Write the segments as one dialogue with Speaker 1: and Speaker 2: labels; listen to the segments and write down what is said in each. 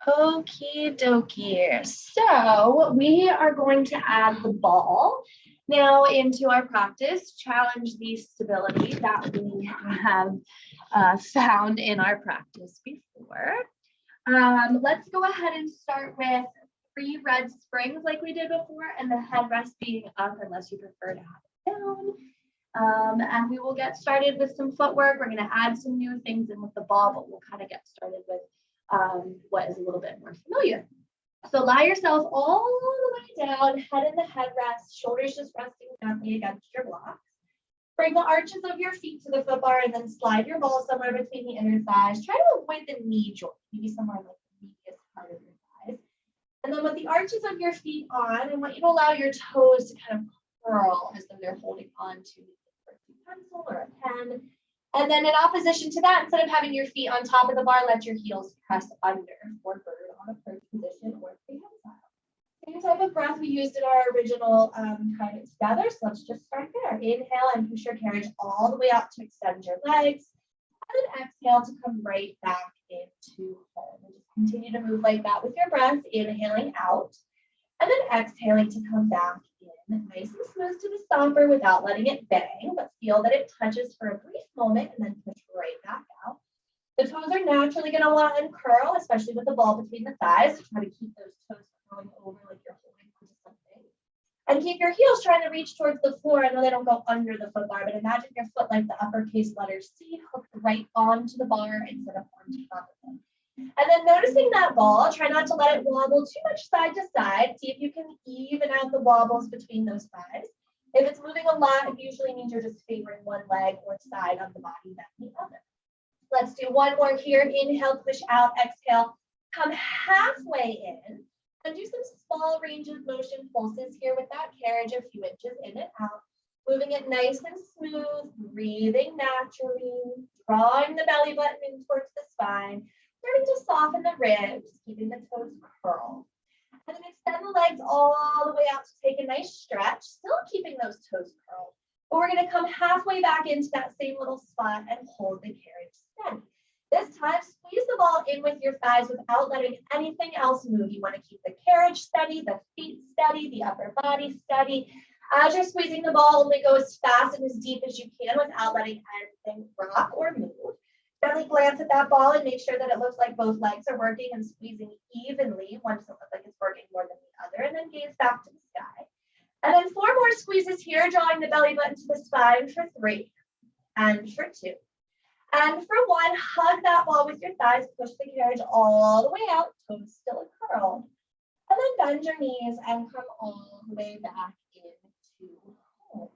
Speaker 1: Okie dokie. So we are going to add the ball now into our practice, challenge the stability that we have found in our practice before. Let's go ahead and start with 3 red springs like we did before, and the headrest being up unless you prefer to have it down. And we will get started with some footwork. We're going to add some new things in with the ball, but we'll kind of get started with what is a little bit more familiar. So lie yourself all the way down, head in the headrest, shoulders just resting gently against your blocks. Bring the arches of your feet to the foot bar and then slide your ball somewhere between the inner thighs. Try to avoid the knee joint, maybe somewhere like the medius part of your thighs. And then with the arches of your feet on, I want you to allow your toes to kind of curl as though they're holding on to a pencil or a pen. And then in opposition to that, instead of having your feet on top of the bar, let your heels press under for bird on a perch position or freehand style. Same type of breath we used in our original kind of together. So let's just start there. Inhale and push your carriage all the way out to extend your legs. And then exhale to come right back into home. And just continue to move like that with your breath, inhaling out. And then exhaling to come back in, nice and smooth to the stopper without letting it bang, but feel that it touches for a brief moment and then push right back out. The toes are naturally going to want to uncurl, especially with the ball between the thighs. Try to keep those toes curling over like you're holding onto something. And keep your heels trying to reach towards the floor. I know they don't go under the foot bar, but imagine your foot like the uppercase letter C hooked right onto the bar instead of onto top of it. And then noticing that ball, try not to let it wobble too much side to side. See if you can even out the wobbles between those thighs. If it's moving a lot, it usually means you're just favoring one leg or side of the body than the other. Let's do one more here. Inhale, push out, exhale. Come halfway in and do some small range of motion pulses here with that carriage a few inches in and out. Moving it nice and smooth, breathing naturally, drawing the belly button in towards the spine. Starting to soften the ribs, keeping the toes curled. And then extend the legs all the way out to take a nice stretch, still keeping those toes curled. But we're going to come halfway back into that same little spot and hold the carriage steady. This time, squeeze the ball in with your thighs without letting anything else move. You want to keep the carriage steady, the feet steady, the upper body steady. As you're squeezing the ball, only go as fast and as deep as you can without letting anything rock or move. Gently glance at that ball and make sure that it looks like both legs are working and squeezing evenly. One doesn't look like it's working more than the other. And then gaze back to the sky. And then 4 more squeezes here, drawing the belly button to the spine for 3 and for 2. And for 1, hug that ball with your thighs, push the carriage all the way out, toes still curled. And then bend your knees and come all the way back into home.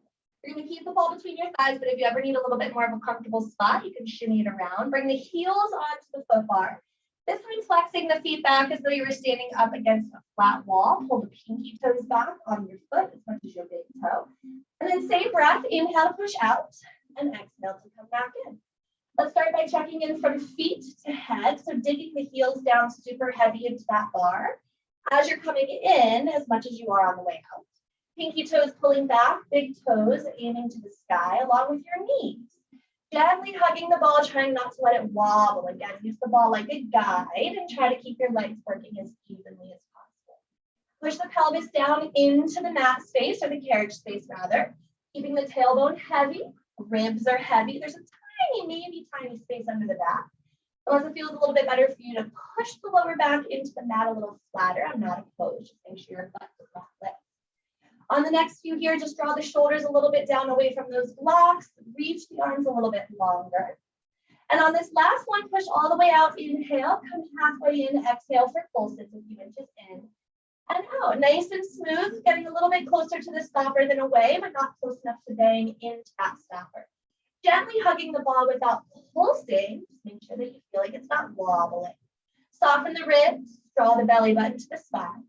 Speaker 1: You're going to keep the ball between your thighs, but if you ever need a little bit more of a comfortable spot, you can shimmy it around. Bring the heels onto the foot bar. This time flexing the feet back as though you were standing up against a flat wall. Hold the pinky toes back on your foot as much as your big toe. And then same breath, inhale to push out and exhale to come back in. Let's start by checking in from feet to head. So digging the heels down super heavy into that bar. As you're coming in, as much as you are on the way out. Pinky toes pulling back, big toes aiming to the sky along with your knees. Gently hugging the ball, trying not to let it wobble. Again, use the ball like a guide and try to keep your legs working as evenly as possible. Push the pelvis down into the mat space, or the carriage space rather. Keeping the tailbone heavy, ribs are heavy. There's a maybe tiny space under the back. Unless it feels a little bit better for you to push the lower back into the mat a little flatter. I'm not opposed. Just make sure your butt does not lift. On the next few here, just draw the shoulders a little bit down away from those blocks. Reach the arms a little bit longer. And on this last one, push all the way out. Inhale, come halfway in. Exhale for pulses a few inches in and out. Nice and smooth, getting a little bit closer to the stopper than away, but not close enough to bang into that stopper. Gently hugging the ball without pulsing. Just make sure that you feel like it's not wobbling. Soften the ribs, draw the belly button to the spine.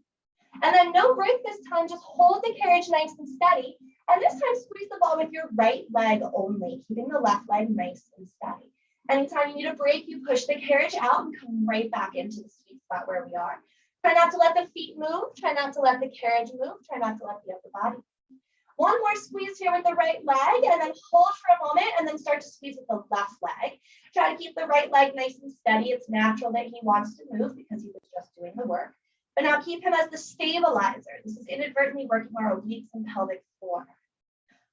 Speaker 1: And then no break this time, just hold the carriage nice and steady. And this time squeeze the ball with your right leg only, keeping the left leg nice and steady. Anytime you need a break, you push the carriage out and come right back into the sweet spot where we are. Try not to let the feet move. Try not to let the carriage move. Try not to let the upper body. One more squeeze here with the right leg, and then hold for a moment, and then start to squeeze with the left leg. Try to keep the right leg nice and steady. It's natural that he wants to move because he was just doing the work. But now keep him as the stabilizer. This is inadvertently working our obliques and pelvic floor.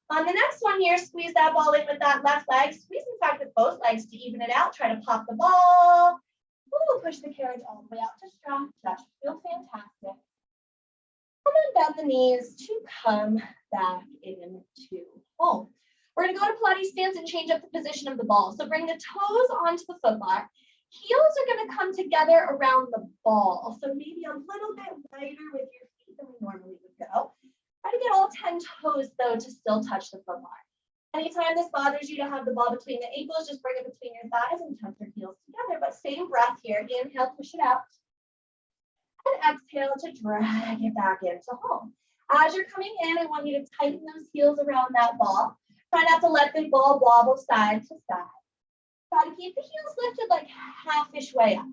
Speaker 1: On the next one here, squeeze that ball in with that left leg. Squeeze, in fact, with both legs to even it out. Try to pop the ball. Ooh, push the carriage all the way out to strong. That should feel fantastic. And then bend the knees to come back into home. We're going to go to Pilates stance and change up the position of the ball. So bring the toes onto the foot bar. Heels are going to come together around the ball. So maybe a little bit wider with your feet than we normally would go. Try to get all 10 toes, though, to still touch the foot bar. Anytime this bothers you to have the ball between the ankles, just bring it between your thighs and tuck your heels together. But same breath here. Inhale, push it out. And exhale to drag it back into home. As you're coming in, I want you to tighten those heels around that ball. Try not to let the ball wobble side to side. Try to keep the heels lifted like half-ish way up.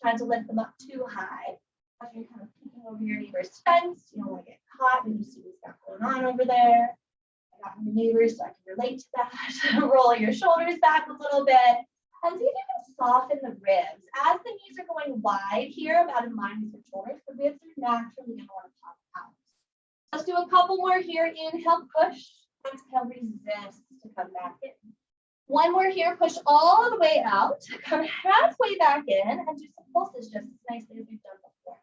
Speaker 1: Try to lift them up too high. As you're kind of peeking over your neighbor's fence, you don't want to get caught when you see what's got going on over there. I got my neighbors, so I can relate to that. Roll your shoulders back a little bit. And see if you can soften the ribs. As the knees are going wide here, about in line with your shoulders, the ribs are naturally going to want to pop out. Let's do a couple more here. Inhale, push. Exhale, resist to come back in. One more here, push all the way out. Come halfway back in and do some pulses just as nicely as we've done before.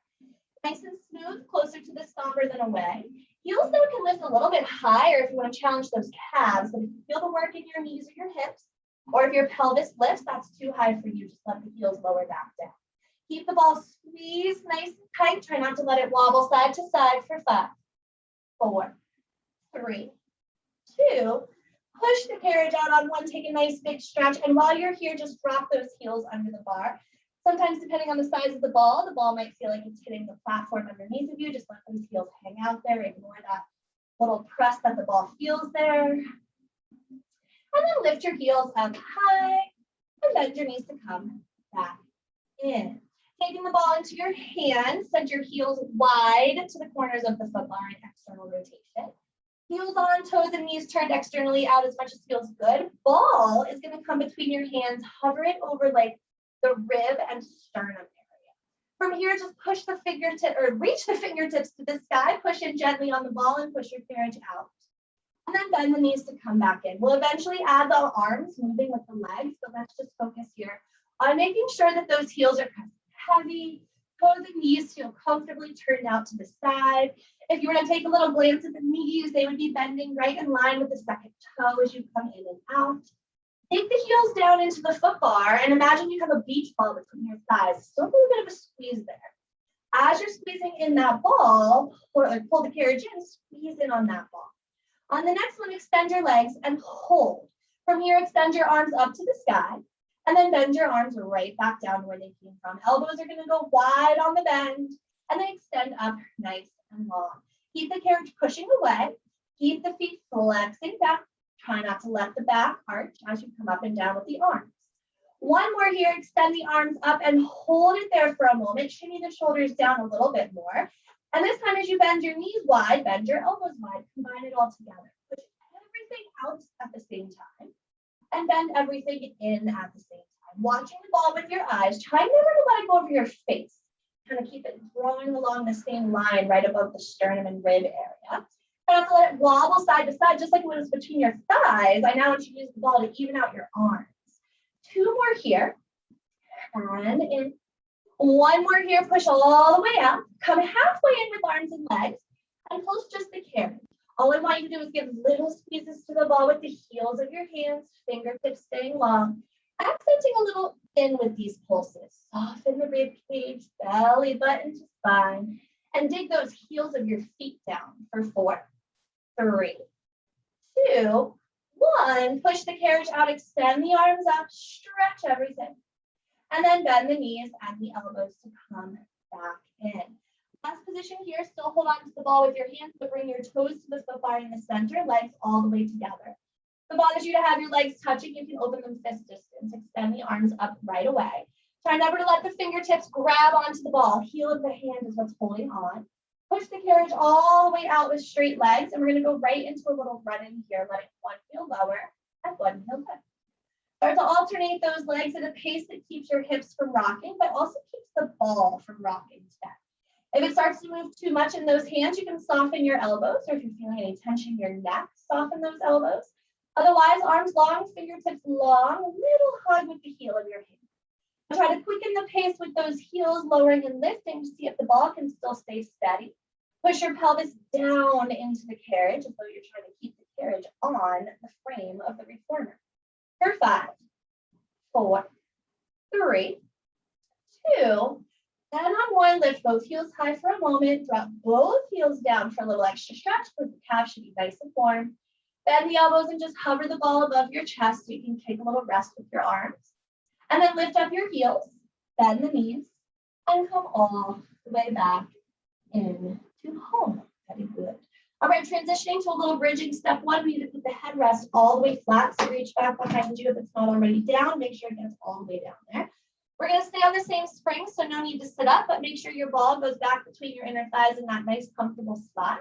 Speaker 1: Nice and smooth, closer to the stomper than away. Heels, though, can lift a little bit higher if you want to challenge those calves. But if you feel the work in your knees or your hips, or if your pelvis lifts, that's too high for you. Just let the heels lower back down. Keep the ball squeezed nice and tight. Try not to let it wobble side to side for 5, 4, 3, 2. Push the carriage out on one. Take a nice big stretch. And while you're here, just drop those heels under the bar. Sometimes, depending on the size of the ball might feel like it's hitting the platform underneath of you. Just let those heels hang out there. Ignore that little press that the ball feels there. And then lift your heels up high and bend your knees to come back in. Taking the ball into your hands, send your heels wide to the corners of the foot bar in external rotation. Heels on, toes and knees turned externally out as much as feels good. Ball is going to come between your hands, hover it over like the rib and sternum area. From here, just push the fingertip or reach the fingertips to the sky, push in gently on the ball and push your carriage out. And then bend the knees to come back in. We'll eventually add the arms, moving with the legs, but let's just focus here on making sure that those heels are heavy, toes and knees feel comfortably turned out to the side. If you were to take a little glance at the knees, they would be bending right in line with the second toe as you come in and out. Take the heels down into the foot bar and imagine you have a beach ball between your thighs. Still a little bit of a squeeze there. As you're squeezing in that ball, or like pull the carriage in, squeeze in on that ball. On the next one, extend your legs and hold. From here, extend your arms up to the sky and then bend your arms right back down where they came from. Elbows are going to go wide on the bend and then extend up nice and long. Keep the carriage pushing away. Keep the feet flexing back. Try not to let the back arch as you come up and down with the arms. One more here, extend the arms up and hold it there for a moment. Shimmy the shoulders down a little bit more. And this time as you bend your knees wide, bend your elbows wide, combine it all together. Push everything out at the same time and bend everything in at the same time. Watching the ball with your eyes, try never to let it go over your face. Kind of keep it drawing along the same line right above the sternum and rib area. Try not to let it wobble side to side, just like it was between your thighs. I now want you to use the ball to even out your arms. 2 more here, and in. One more here, push all the way out. Come halfway in with arms and legs, and close just the carriage. All I want you to do is give little squeezes to the ball with the heels of your hands, fingertips staying long, accenting a little in with these pulses. Soften the rib cage, belly button to spine, and dig those heels of your feet down for 4, 3, 2, 1. Push the carriage out, extend the arms up, stretch everything. And then bend the knees and the elbows to come back in. Last position here, still hold on to the ball with your hands, but bring your toes to the foot bar in the center, legs all the way together. If it bothers you to have your legs touching, you can open them fist distance. Extend the arms up right away. Try never to let the fingertips grab onto the ball. Heel of the hand is what's holding on. Push the carriage all the way out with straight legs, and we're going to go right into a little run in here, letting one heel lower and one heel lift. Start to alternate those legs at a pace that keeps your hips from rocking, but also keeps the ball from rocking today. If it starts to move too much in those hands, you can soften your elbows, or if you're feeling any tension in your neck, soften those elbows. Otherwise, arms long, fingertips long, a little hug with the heel of your hand. Try to quicken the pace with those heels lowering and lifting to see if the ball can still stay steady. Push your pelvis down into the carriage as though you're trying to keep the carriage on the frame of the reformer. For 5, 4, 3, 2, and on 1, lift both heels high for a moment. Drop both heels down for a little extra stretch, because the calf should be nice and warm. Bend the elbows and just hover the ball above your chest so you can take a little rest with your arms. And then lift up your heels, bend the knees, and come all the way back into home. Very good. All right, transitioning to a little bridging. Step 1, we need to put the headrest all the way flat. So reach back behind you if it's not already down. Make sure it gets all the way down there. We're going to stay on the same spring, so no need to sit up, but make sure your ball goes back between your inner thighs in that nice, comfortable spot.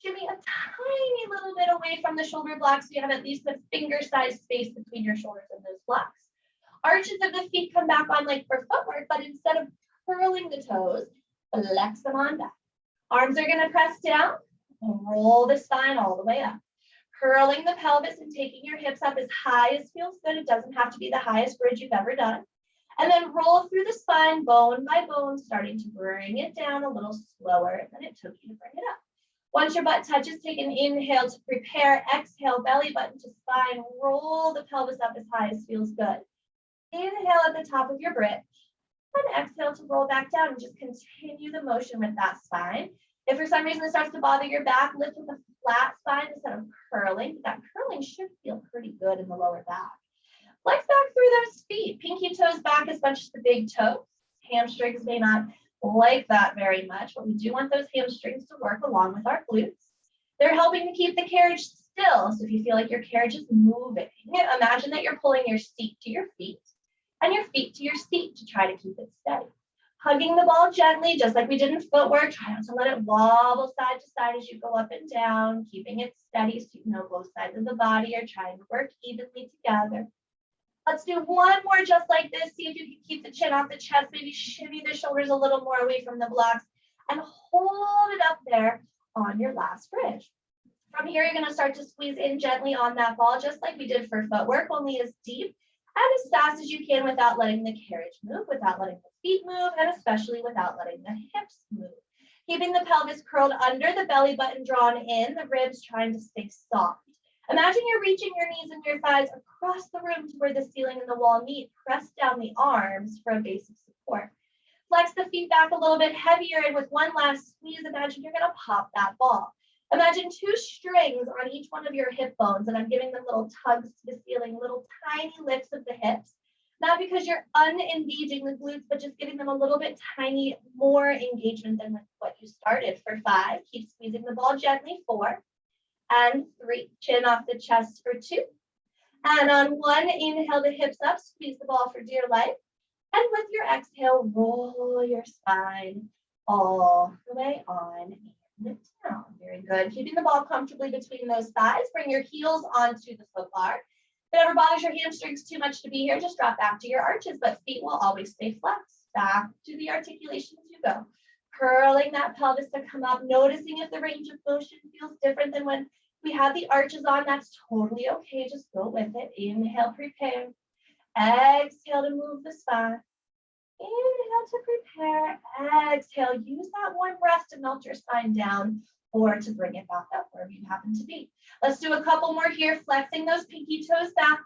Speaker 1: Jimmy, a tiny little bit away from the shoulder blocks, so you have at least a finger-sized space between your shoulders and those blocks. Arches of the feet come back on like for footwork, but instead of curling the toes, flex them on back. Arms are going to press down and roll the spine all the way up. Curling the pelvis and taking your hips up as high as feels good. It doesn't have to be the highest bridge you've ever done. And then roll through the spine bone by bone, starting to bring it down a little slower than it took you to bring it up. Once your butt touches, take an inhale to prepare. Exhale, belly button to spine. Roll the pelvis up as high as feels good. Inhale at the top of your bridge, and exhale to roll back down, and just continue the motion with that spine. If for some reason it starts to bother your back, lift with a flat spine instead of curling. That curling should feel pretty good in the lower back. Flex back through those feet. Pinky toes back as much as the big toes. Hamstrings may not like that very much, but we do want those hamstrings to work along with our glutes. They're helping to keep the carriage still. So if you feel like your carriage is moving, imagine that you're pulling your seat to your feet and your feet to your seat to try to keep it steady. Hugging the ball gently, just like we did in footwork. Try not to let it wobble side to side as you go up and down, keeping it steady so you know both sides of the body are trying to work evenly together. Let's do one more just like this. See if you can keep the chin off the chest. Maybe shimmy the shoulders a little more away from the blocks and hold it up there on your last bridge. From here, you're going to start to squeeze in gently on that ball, just like we did for footwork, only as deep and as fast as you can without letting the carriage move, without letting the feet move, and especially without letting the hips move. Keeping the pelvis curled under, the belly button drawn in, the ribs trying to stay soft. Imagine you're reaching your knees and your thighs across the room to where the ceiling and the wall meet. Press down the arms for a basic support. Flex the feet back a little bit heavier, and with one last squeeze, imagine you're going to pop that ball. Imagine 2 strings on each one of your hip bones, and I'm giving them little tugs to the ceiling, little tiny lifts of the hips. Not because you're unengaging the glutes, but just giving them a little bit tiny more engagement than what you started. For 5, keep squeezing the ball gently. 4 and 3, chin off the chest for 2. And on 1, inhale the hips up, squeeze the ball for dear life. And with your exhale, roll your spine all the way on and down. Very good. Keeping the ball comfortably between those thighs. Bring your heels onto the foot bar. If it ever bothers your hamstrings too much to be here, just drop back to your arches, but feet will always stay flexed. Back to the articulation as you go. Curling that pelvis to come up, noticing if the range of motion feels different than when we had the arches on. That's totally okay. Just go with it. Inhale, prepare. Exhale to move the spine. Inhale to prepare. Exhale. Use that warm breath to melt your spine down or to bring it back up wherever you happen to be. Let's do a couple more here. Flexing those pinky toes back.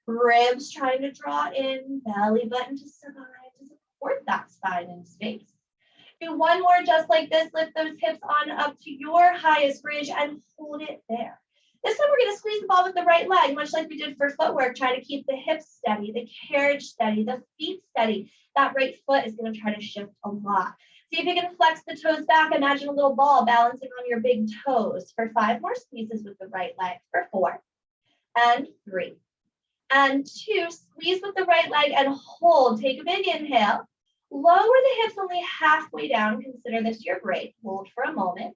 Speaker 1: Ribs trying to draw in. Belly button to survive to support that spine in space. Do one more just like this. Lift those hips on up to your highest bridge and hold it there. This time we're going to squeeze the ball with the right leg, much like we did for footwork. Try to keep the hips steady, the carriage steady, the feet steady. That right foot is going to try to shift a lot. See if you can flex the toes back. Imagine a little ball balancing on your big toes. For 5 more squeezes with the right leg. For 4 and 3 and 2. Squeeze with the right leg and hold. Take a big inhale. Lower the hips only halfway down. Consider this your break. Hold for a moment.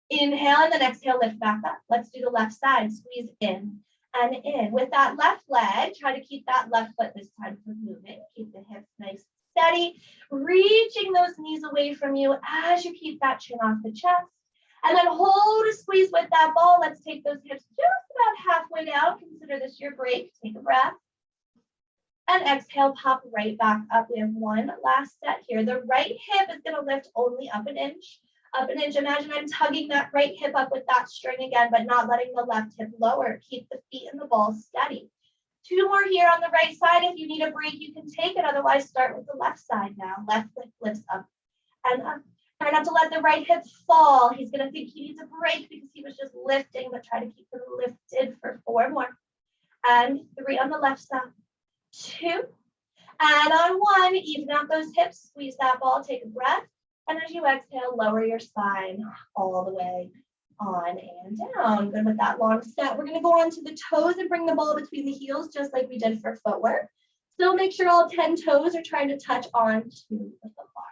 Speaker 1: Inhale and then exhale, lift back up. Let's do the left side. Squeeze in and in. With that left leg, try to keep that left foot this time from moving. Keep the hips nice and steady. Reaching those knees away from you as you keep that chin off the chest. And then hold a squeeze with that ball. Let's take those hips just about halfway down. Consider this your break. Take a breath. And exhale, pop right back up. We have one last set here. The right hip is going to lift only up an inch. Up an inch. Imagine I'm tugging that right hip up with that string again, but not letting the left hip lower. Keep the feet and the ball steady. Two more here on the right side. If you need a break, you can take it. Otherwise, start with the left side now. Left hip lifts up and up. Try not to let the right hip fall. He's going to think he needs a break because he was just lifting, but try to keep him lifted for 4 more. And 3 on the left side. 2. And on 1, even out those hips, squeeze that ball, take a breath. And as you exhale, lower your spine all the way on and down. Good with that long set. We're going to go on to the toes and bring the ball between the heels, just like we did for footwork. Still make sure all 10 toes are trying to touch onto the foot bar.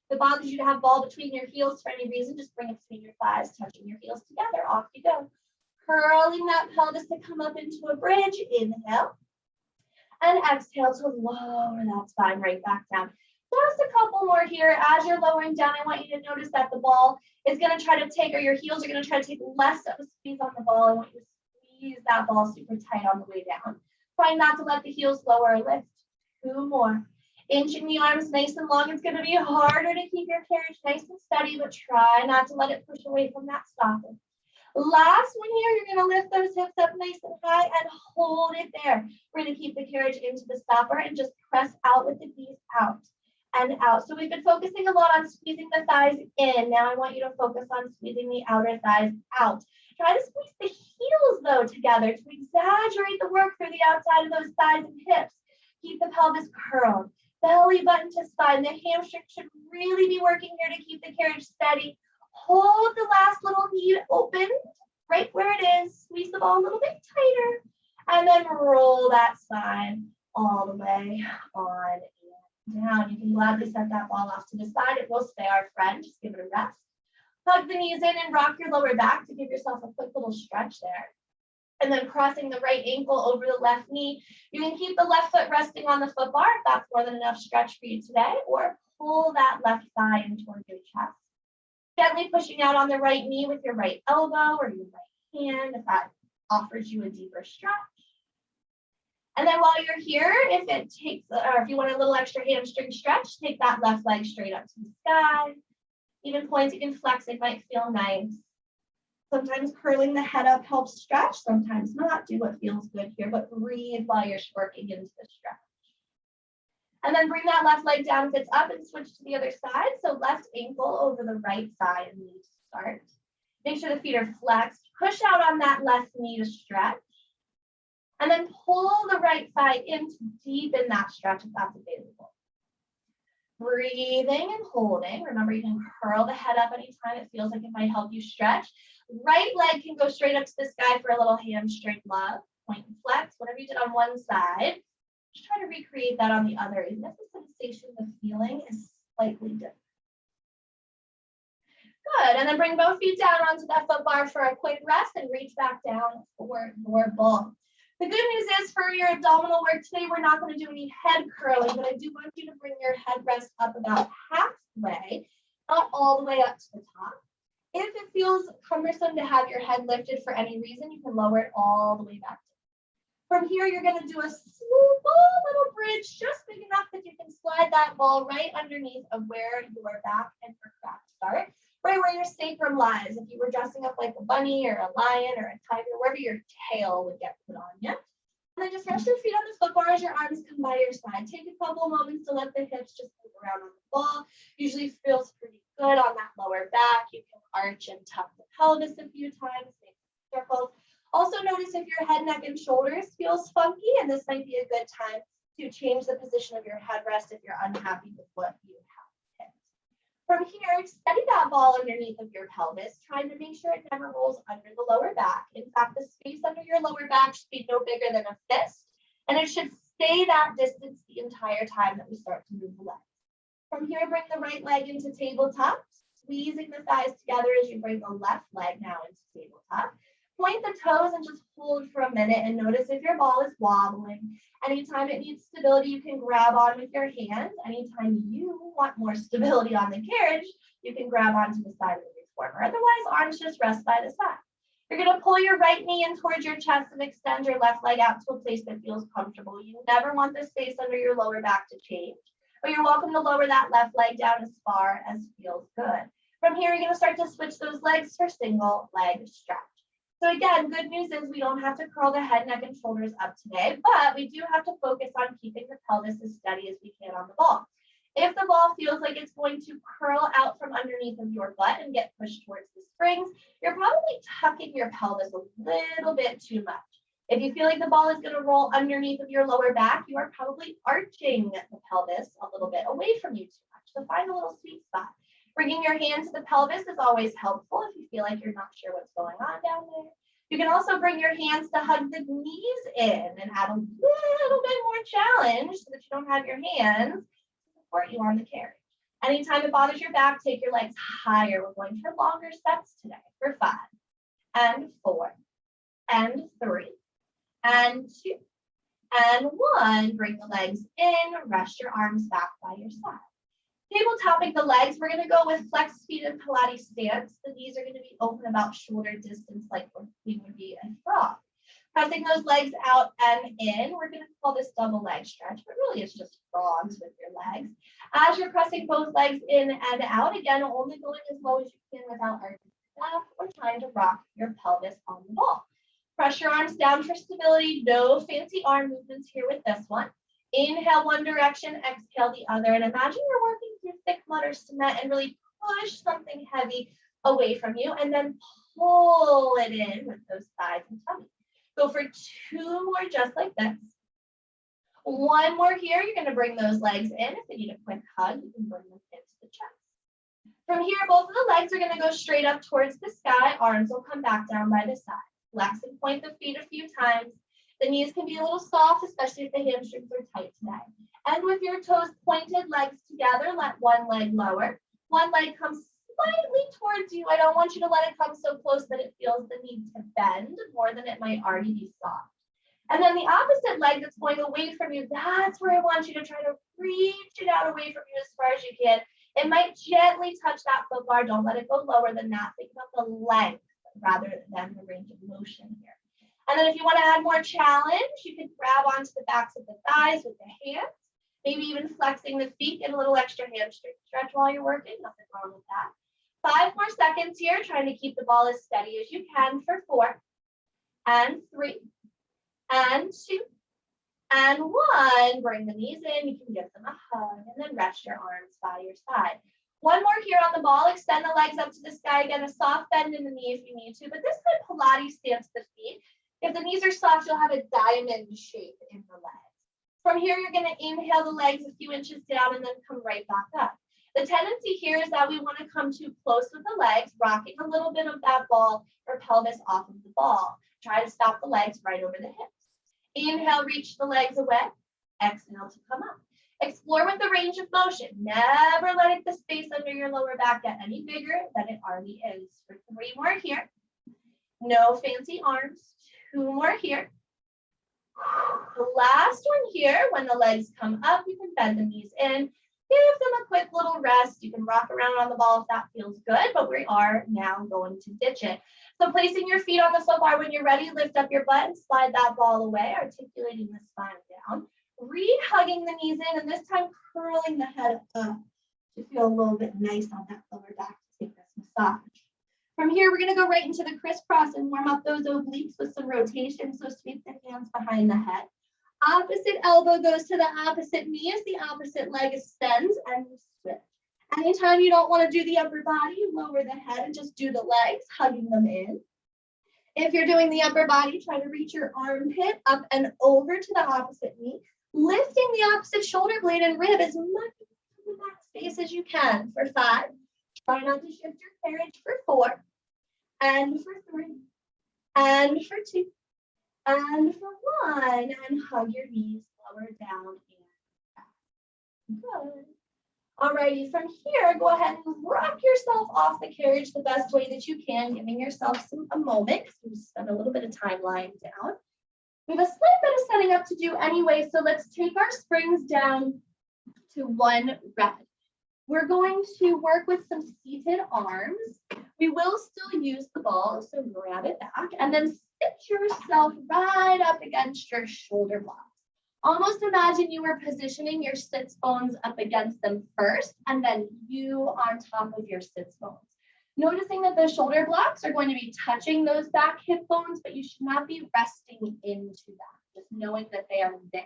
Speaker 1: If it bothers you to have ball between your heels for any reason, just bring it between your thighs, touching your heels together. Off you go. Curling that pelvis to come up into a bridge. Inhale. And exhale to lower that spine right back down. Just a couple more here. As you're lowering down, I want you to notice that the ball is going to try to take, or your heels are going to try to take less of a squeeze on the ball. I want you to squeeze that ball super tight on the way down. Try not to let the heels lower or lift. 2 more. Inching the arms nice and long. It's going to be harder to keep your carriage nice and steady, but try not to let it push away from that stopper. Last one here, you're going to lift those hips up nice and high and hold it there. We're going to keep the carriage into the stopper and just press out with the knees out and out. So we've been focusing a lot on squeezing the thighs in. Now I want you to focus on squeezing the outer thighs out. Try to squeeze the heels though together to exaggerate the work through the outside of those thighs and hips. Keep the pelvis curled, belly button to spine. The hamstring should really be working here to keep the carriage steady. Hold the last little knee open right where it is. Squeeze the ball a little bit tighter. And then roll that spine all the way on and down. You can gladly set that ball off to the side. It will stay our friend. Just give it a rest. Hug the knees in and rock your lower back to give yourself a quick little stretch there. And then crossing the right ankle over the left knee. You can keep the left foot resting on the foot bar if that's more than enough stretch for you today, or pull that left thigh in toward your chest. Gently pushing out on the right knee with your right elbow or your right hand if that offers you a deeper stretch. And then while you're here, if it takes, or if you want a little extra hamstring stretch, take that left leg straight up to the sky. Even points you can flex, it might feel nice. Sometimes curling the head up helps stretch, sometimes not. Do what feels good here, but breathe while you're working into the stretch. And then bring that left leg down if it's up and switch to the other side. So left ankle over the right side and knee to start. Make sure the feet are flexed. Push out on that left knee to stretch. And then pull the right thigh in to deepen that stretch if that's available. Breathing and holding. Remember, you can curl the head up anytime it feels like it might help you stretch. Right leg can go straight up to the sky for a little hamstring love. Point and flex, whatever you did on one side. Just try to recreate that on the other. Even if the sensation, the feeling is slightly different. Good, and then bring both feet down onto that foot bar for a quick rest and reach back down for your ball. The good news is for your abdominal work today, we're not going to do any head curling, but I do want you to bring your headrest up about halfway, not all the way up to the top. If it feels cumbersome to have your head lifted for any reason, you can lower it all the way back. From here, you're going to do a small little bridge, just big enough that you can slide that ball right underneath of where your back and your crack start, right where your sacrum lies. If you were dressing up like a bunny or a lion or a tiger, wherever your tail would get put on you. And then just rest your feet on the foot bar as your arms come by your side. Take a couple moments to let the hips just move around on the ball. Usually feels pretty good on that lower back. You can arch and tuck the pelvis a few times, make circles. Also notice if your head, neck, and shoulders feels funky, and this might be a good time to change the position of your headrest if you're unhappy with what you have picked. From here, steady that ball underneath of your pelvis, trying to make sure it never rolls under the lower back. In fact, the space under your lower back should be no bigger than a fist, and it should stay that distance the entire time that we start to move the legs. From here, bring the right leg into tabletop, squeezing the thighs together as you bring the left leg now into tabletop. Point the toes and just hold for a minute and notice if your ball is wobbling. Anytime it needs stability, you can grab on with your hands. Anytime you want more stability on the carriage, you can grab onto the side of the reformer. Otherwise, arms just rest by the side. You're going to pull your right knee in towards your chest and extend your left leg out to a place that feels comfortable. You never want the space under your lower back to change, but you're welcome to lower that left leg down as far as feels good. From here, you're going to start to switch those legs for single leg stretch. So again, good news is we don't have to curl the head, neck, and shoulders up today, but we do have to focus on keeping the pelvis as steady as we can on the ball. If the ball feels like it's going to curl out from underneath of your butt and get pushed towards the springs, you're probably tucking your pelvis a little bit too much. If you feel like the ball is going to roll underneath of your lower back, you are probably arching the pelvis a little bit away from you too much. So find a little sweet spot. Bringing your hand to the pelvis is always helpful if you feel like you're not sure what's going on down there. You can also bring your hands to hug the knees in and add a little bit more challenge so that you don't have your hands to support you on the carriage. Anytime it bothers your back, take your legs higher. We're going for longer steps today for 5 and 4 and 3 and 2 and 1. Bring the legs in, rest your arms back by your side. Tabletopping the legs, we're going to go with flex feet and Pilates stance. The knees are going to be open about shoulder distance like we would be a frog. Pressing those legs out and in, we're going to call this double leg stretch, but really it's just frogs with your legs. As you're pressing both legs in and out, again, only going as low as you can without arching back or trying to rock your pelvis on the ball. Press your arms down for stability. No fancy arm movements here with this one. Inhale one direction, exhale the other, and imagine you're working through thick mud or cement and really push something heavy away from you and then pull it in with those thighs and tummy. Go for 2 more just like this. 1 more here. You're going to bring those legs in. If they need a quick hug, you can bring them into the chest. From here, both of the legs are going to go straight up towards the sky. Arms will come back down by the side. Flex and point the feet a few times. The knees can be a little soft, especially if the hamstrings are tight today. And with your toes pointed, legs together, let one leg lower. One leg comes slightly towards you. I don't want you to let it come so close that it feels the need to bend more than it might already be soft. And then the opposite leg that's going away from you, that's where I want you to try to reach it out away from you as far as you can. It might gently touch that foot bar. Don't let it go lower than that. Think about the length rather than the range of motion here. And then if you want to add more challenge, you can grab onto the backs of the thighs with the hands, maybe even flexing the feet, get a little extra hamstring stretch while you're working, nothing wrong with that. 5 more seconds here, trying to keep the ball as steady as you can for 4 and 3 and 2 and 1. Bring the knees in, you can give them a hug and then rest your arms by your side. 1 more here on the ball, extend the legs up to the sky, again, a soft bend in the knee if you need to, but this time Pilates stance the feet. If the knees are soft, you'll have a diamond shape in the legs. From here, you're going to inhale the legs a few inches down and then come right back up. The tendency here is that we want to come too close with the legs, rocking a little bit of that ball or pelvis off of the ball. Try to stop the legs right over the hips. Inhale, reach the legs away. Exhale to come up. Explore with the range of motion. Never let the space under your lower back get any bigger than it already is. For 3 more here. No fancy arms. 2 more here. The last one here, when the legs come up, you can bend the knees in. Give them a quick little rest. You can rock around on the ball if that feels good, but we are now going to ditch it. So placing your feet on the foot bar when you're ready, lift up your butt and slide that ball away, articulating the spine down. Re-hugging the knees in, and this time curling the head up to feel a little bit nice on that lower back to take this massage. From here, we're going to go right into the crisscross and warm up those obliques with some rotation. So sweep the hands behind the head. Opposite elbow goes to the opposite knee as the opposite leg extends and you switch. Anytime you don't want to do the upper body, you lower the head and just do the legs, hugging them in. If you're doing the upper body, try to reach your armpit up and over to the opposite knee, lifting the opposite shoulder blade and rib as much in that space as you can for 5. Try not to shift your carriage for 4 and for 3 and for 2 and for 1, and hug your knees lower down and back. Good. Alrighty, from here, go ahead and rock yourself off the carriage the best way that you can, giving yourself a moment because we spend a little bit of time lying down. We have a slight bit of setting up to do anyway, so let's take our springs down to one red. We're going to work with some seated arms. We will still use the ball, so grab it back and then sit yourself right up against your shoulder blocks. Almost imagine you were positioning your sits bones up against them first, and then you on top of your sits bones. Noticing that the shoulder blocks are going to be touching those back hip bones, but you should not be resting into that, just knowing that they are there.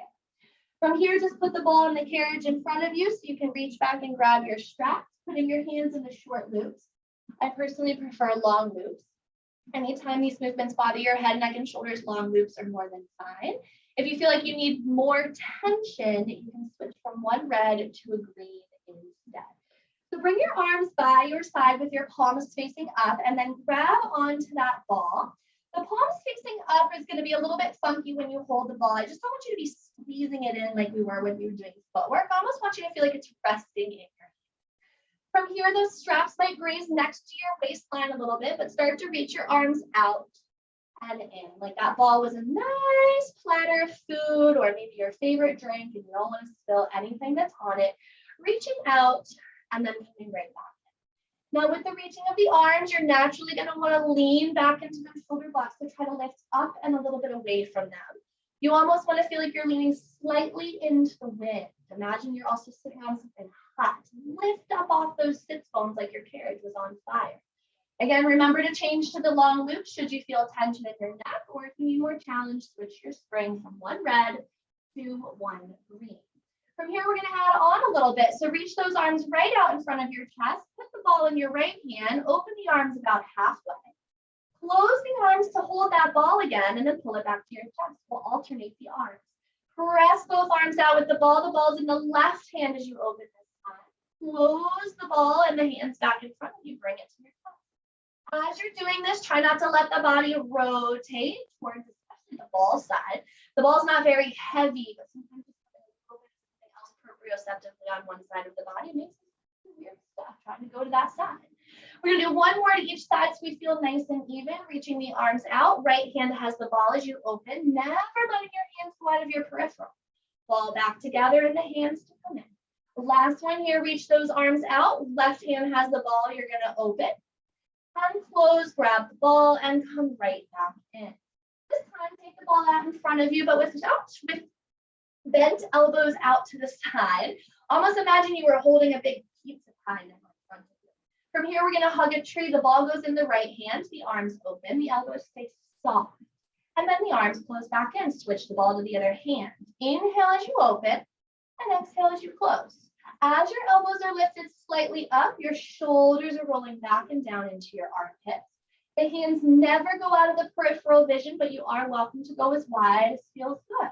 Speaker 1: From here, just put the ball in the carriage in front of you so you can reach back and grab your straps, putting your hands in the short loops. I personally prefer long loops. Anytime these movements bother your head, neck, and shoulders, long loops are more than fine. If you feel like you need more tension, you can switch from one red to a green instead. So bring your arms by your side with your palms facing up and then grab onto that ball. The palms facing up is going to be a little bit funky when you hold the ball. I just don't want you to be squeezing it in like we were when we were doing footwork. I almost want you to feel like it's resting in your hand. From here, those straps might graze next to your waistline a little bit, but start to reach your arms out and in. Like that ball was a nice platter of food or maybe your favorite drink and you don't want to spill anything that's on it. Reaching out and then coming right back. Now with the reaching of the arms, you're naturally going to want to lean back into the shoulder blocks. So try to lift up and a little bit away from them. You almost want to feel like you're leaning slightly into the wind. Imagine you're also sitting on something hot. Lift up off those sits bones like your carriage was on fire. Again, remember to change to the long loop should you feel tension in your neck, or if you need more challenge, switch your spring from one red to one green. From here, we're going to add on a little bit. So reach those arms right out in front of your chest. Put the ball in your right hand. Open the arms about halfway. Close the arms to hold that ball again, and then pull it back to your chest. We'll alternate the arms. Press both arms out with the ball. The ball's in the left hand as you open this time. Close the ball and the hands back in front of you. Bring it to your chest. As you're doing this, try not to let the body rotate towards especially the ball side. The ball's not very heavy, but sometimes it's something else proprioceptively on one side of the body. It makes some weird stuff trying to go to that side. We're going to do one more to each side so we feel nice and even, reaching the arms out. Right hand has the ball as you open, never letting your hands go out of your peripheral. Ball back together and the hands to come in. Last one here, reach those arms out. Left hand has the ball, you're going to open. Unclose, grab the ball, and come right back in. This time, take the ball out in front of you, but with bent elbows out to the side. Almost imagine you were holding a big pizza pie in front of you. From here, we're going to hug a tree. The ball goes in the right hand, the arms open, the elbows stay soft. And then the arms close back in. Switch the ball to the other hand. Inhale as you open, and exhale as you close. As your elbows are lifted slightly up, your shoulders are rolling back and down into your armpits. The hands never go out of the peripheral vision, but you are welcome to go as wide as feels good.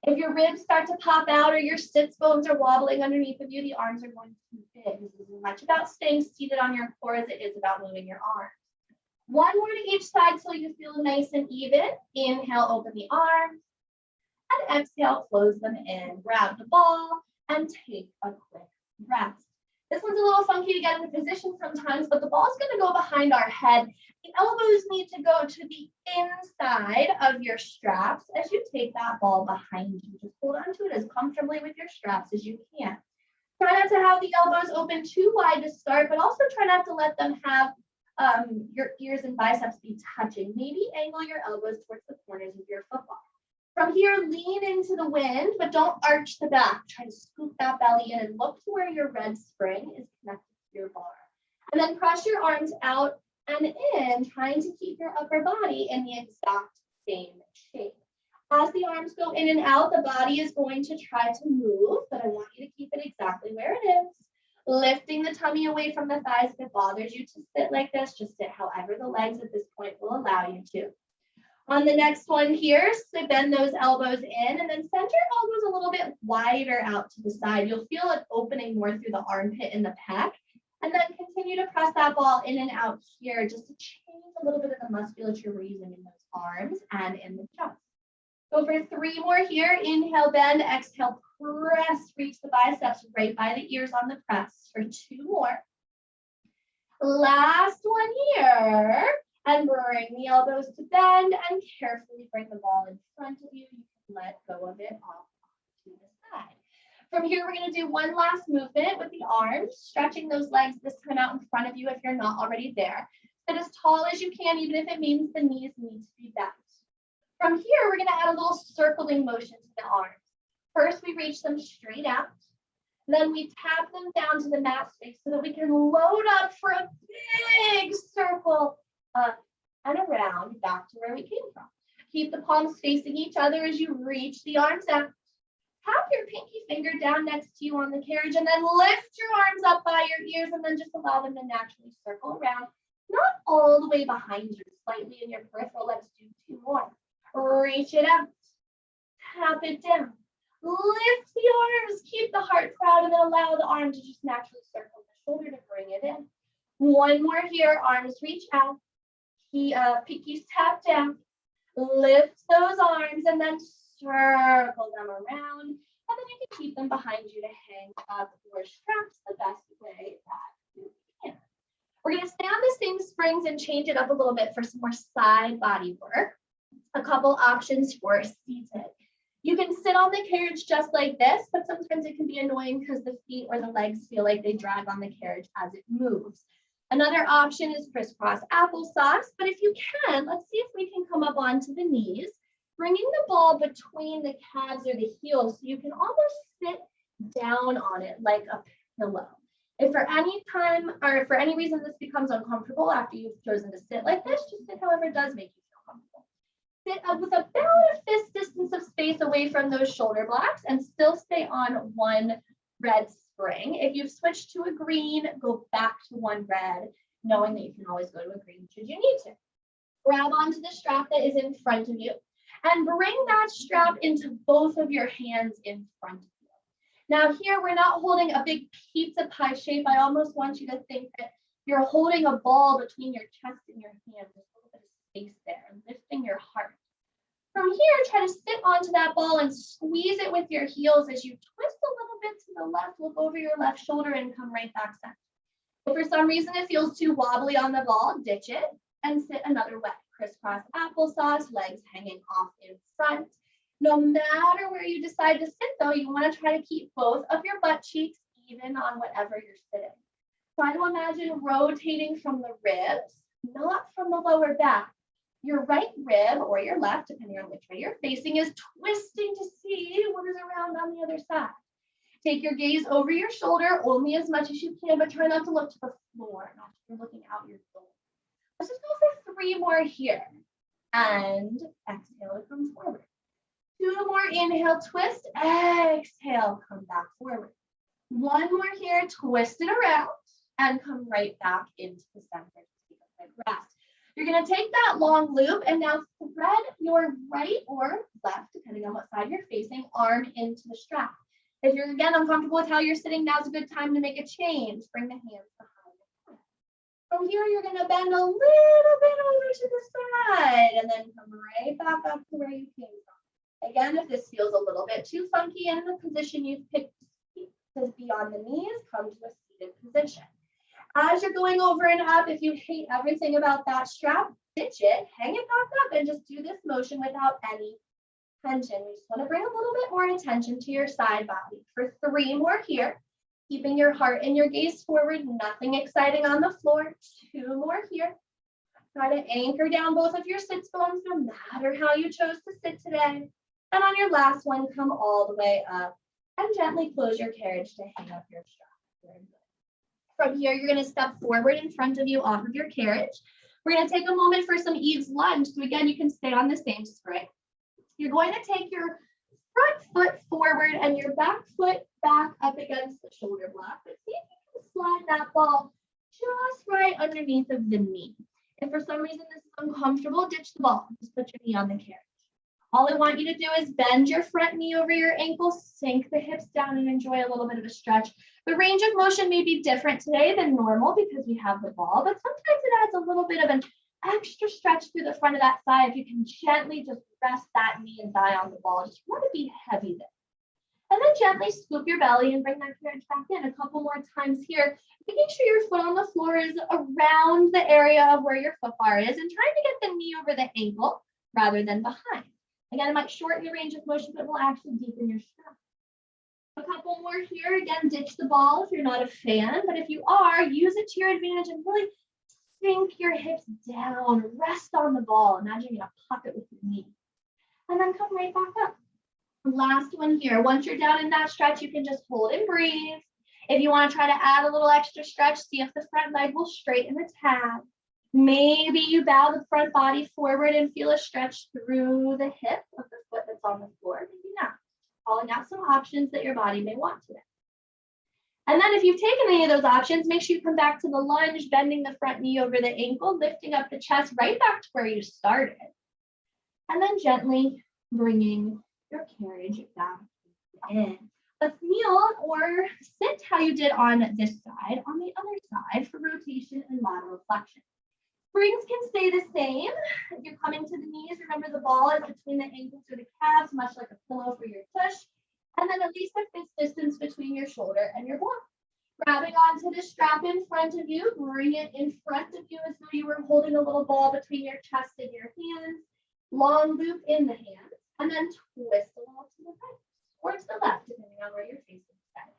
Speaker 1: If your ribs start to pop out or your sits bones are wobbling underneath of you, the arms are going to be big. This is as much about staying seated on your core as it is about moving your arms. One more to each side so you feel nice and even. Inhale, open the arms. And exhale, close them in. Grab the ball and take a quick rest. This one's a little funky to get into position sometimes, but the ball's going to go behind our head. The elbows need to go to the inside of your straps as you take that ball behind you. Just hold on to it as comfortably with your straps as you can. Try not to have the elbows open too wide to start, but also try not to let them have your ears and biceps be touching. Maybe angle your elbows towards the corners of your football. From here, lean into the wind, but don't arch the back. Try to scoop that belly in and look to where your red spring is connected to your bar. And then press your arms out and in, trying to keep your upper body in the exact same shape. As the arms go in and out, the body is going to try to move, but I want you to keep it exactly where it is. Lifting the tummy away from the thighs. If it bothers you to sit like this, just sit however the legs at this point will allow you to. On the next one here, so bend those elbows in and then send your elbows a little bit wider out to the side. You'll feel it opening more through the armpit and the pec. And then continue to press that ball in and out here just to change a little bit of the musculature we're using in those arms and in the chest. Go for 3 more here. Inhale, bend, exhale, Press, reach the biceps right by the ears on the press for 2 more. Last one here. And bring the elbows to bend and carefully bring the ball in front of you. You can let go of it off to the side. From here, we're going to do one last movement with the arms, stretching those legs this time out in front of you if you're not already there. Sit as tall as you can, even if it means the knees need to be bent. From here, we're going to add a little circling motion to the arms. First, we reach them straight out. Then we tap them down to the mat space so that we can load up for a big circle up and around back to where we came from. Keep the palms facing each other as you reach the arms out. Tap your pinky finger down next to you on the carriage and then lift your arms up by your ears and then just allow them to naturally circle around. Not all the way behind you, slightly in your peripheral. Let's do 2 more. Reach it out. Tap it down. Lift the arms, keep the heart proud, and then allow the arm to just naturally circle the shoulder to bring it in. 1 more here, arms reach out. Pinkies tap down. Lift those arms and then circle them around. And then you can keep them behind you to hang up your straps the best way that you can. We're going to stay on the same springs and change it up a little bit for some more side body work. A couple options for seated. You can sit on the carriage just like this, but sometimes it can be annoying because the feet or the legs feel like they drag on the carriage as it moves. Another option is crisscross applesauce, but if you can, let's see if we can come up onto the knees, bringing the ball between the calves or the heels so you can almost sit down on it like a pillow. If for any time or for any reason this becomes uncomfortable after you've chosen to sit like this, just sit however it does make you feel comfortable. Sit up with about a fist distance of space away from those shoulder blocks and still stay on one red spring. If you've switched to a green, go back to one red, knowing that you can always go to a green should you need to. Grab onto the strap that is in front of you and bring that strap into both of your hands in front of you. Now here, we're not holding a big pizza pie shape. I almost want you to think that you're holding a ball between your chest and your hands. There's a little bit of space there, and lifting your heart. From here, try to sit onto that ball and squeeze it with your heels as you twist a little bit to the left, look over your left shoulder and come right back center. If for some reason it feels too wobbly on the ball, ditch it and sit another way. Crisscross applesauce, legs hanging off in front. No matter where you decide to sit though, you want to try to keep both of your butt cheeks even on whatever you're sitting. Try to imagine rotating from the ribs, not from the lower back. Your right rib or your left, depending on which way you're facing, is twisting to see what is around on the other side. Take your gaze over your shoulder only as much as you can, but try not to look to the floor, not if you're looking out your door. Let's just go for 3 more here. And exhale to come forward. 2 more, inhale, twist, exhale, come back forward. 1 more here, twist it around and come right back into the center to take a good rest. You're going to take that long loop and now thread your right or left, depending on what side you're facing, arm into the strap. If you're again uncomfortable with how you're sitting, now's a good time to make a change. Bring the hands behind the head. From here, you're going to bend a little bit over to the side and then come right back up to where you came from. Again, if this feels a little bit too funky in the position you've picked to be on the knees, come to a seated position. As you're going over and up, if you hate everything about that strap, ditch it, hang it back up, and just do this motion without any tension. You just want to bring a little bit more attention to your side body. For 3 more here, keeping your heart and your gaze forward, nothing exciting on the floor. 2 more here. Try to anchor down both of your sits bones, no matter how you chose to sit today. And on your last one, come all the way up and gently close your carriage to hang up your strap. Very good. From here, you're going to step forward in front of you off of your carriage. We're going to take a moment for some Eve's lunge. So again, you can stay on the same spring. You're going to take your front foot forward and your back foot back up against the shoulder block. But see if you can slide that ball just right underneath of the knee. If for some reason this is uncomfortable, ditch the ball. Just put your knee on the carriage. All I want you to do is bend your front knee over your ankle, sink the hips down, and enjoy a little bit of a stretch. The range of motion may be different today than normal because we have the ball, but sometimes it adds a little bit of an extra stretch through the front of that thigh. If you can gently just rest that knee and thigh on the ball, just want to be heavy there. And then gently scoop your belly and bring that carriage back in a couple more times here. Making sure your foot on the floor is around the area of where your foot bar is and trying to get the knee over the ankle rather than behind. Again, it might shorten your range of motion, but it will actually deepen your strap. A couple more here. Again, ditch the ball if you're not a fan, but if you are, use it to your advantage and really sink your hips down, rest on the ball. Imagine you're in a pocket with your knee. And then come right back up. Last one here. Once you're down in that stretch, you can just hold and breathe. If you want to try to add a little extra stretch, see if the front leg will straighten the tad. Maybe you bow the front body forward and feel a stretch through the hip of the foot that's on the floor. Maybe not. Calling out some options that your body may want today. And then if you've taken any of those options, make sure you come back to the lunge, bending the front knee over the ankle, lifting up the chest right back to where you started. And then gently bringing your carriage back in. Let's kneel or sit how you did on this side, on the other side for rotation and lateral flexion. Springs can stay the same. If you're coming to the knees, remember the ball is between the ankles or the calves, much like a pillow for your tush. And then at least a fist distance between your shoulder and your block. Grabbing onto the strap in front of you, bring it in front of you as though you were holding a little ball between your chest and your hands. Long loop in the hands, and then twist a little to the right or to the left, depending on where you're facing today.